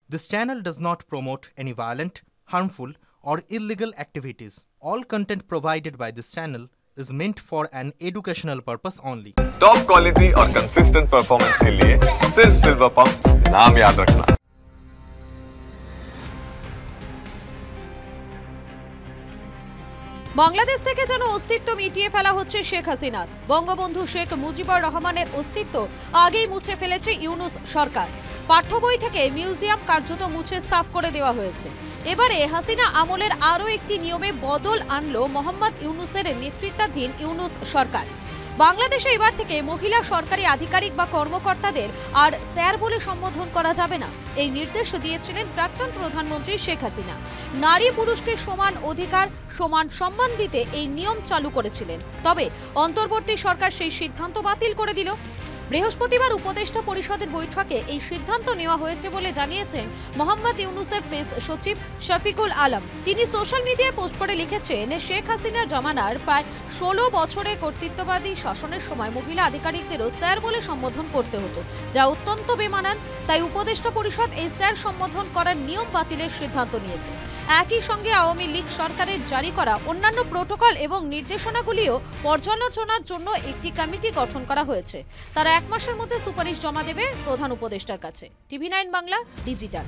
This channel does not promote any violent, harmful, or illegal activities. All content provided by this channel is meant for an educational purpose only. Top quality और consistent performance के लिए सिर्फ silver pump नाम याद रखना। বাংলাদেশ থেকে যেন অস্তিত্ব মিটিয়ে ফেলা হচ্ছে শেখ হাসিনার। বঙ্গবন্ধু শেখ মুজিবুর রহমানের অস্তিত্ব আগেই মুছে ফেলেছে ইউনূস সরকার। পাঠ্য বই থেকে মিউজিয়াম কার্যত মুছে সাফ করে দেওয়া হয়েছে। এবারে হাসিনা আমলের আরও একটি নিয়মে বদল আনলো মোহাম্মদ ইউনূসের নেতৃত্বাধীন ইউনূস সরকার। বাংলাদেশে এবার থেকে মহিলা সরকারি আধিকারিক বা কর্মকর্তাদের আর স্যার বলে সম্বোধন করা যাবে না, এই নির্দেশ দিয়েছিলেন প্রাক্তন প্রধানমন্ত্রী শেখ হাসিনা। নারী পুরুষকে সমান অধিকার, সমান সম্মান দিতে এই নিয়ম চালু করেছিলেন। তবে অন্তর্বর্তী সরকার সেই সিদ্ধান্ত বাতিল করে দিল। বৃহস্পতিবার উপদেষ্টা পরিষদের বৈঠকে এই সিদ্ধান্ত নেওয়া হয়েছে বলে জানিয়েছেন মোহাম্মদ ইউনূসের প্রেস সচিব শফিকুল আলম। তিনি সোশ্যাল মিডিয়ায় পোস্ট করে লিখেছেন, শেখ হাসিনার জমানার প্রায় 16 বছরের কর্তৃত্ববাদী শাসনের সময় মহিলা আধিকারিকদেরও স্যার বলে সম্বোধন করতে হতো, যা অত্যন্ত বেমানান। তাই উপদেষ্টা পরিষদ এই স্যার সম্বোধন করার নিয়ম বাতিলের সিদ্ধান্ত নিয়েছে। একই সঙ্গে আওয়ামী লীগ সরকারের জারি করা অন্যান্য প্রোটোকল এবং নির্দেশনাগুলিও পর্যালোচনার জন্য একটি কমিটি গঠন করা হয়েছে। তারা 1 মাসের মধ্যে সুপারিশ জমা দেবে প্রধান উপদেষ্টার কাছে। টিভি9 বাংলা ডিজিটাল।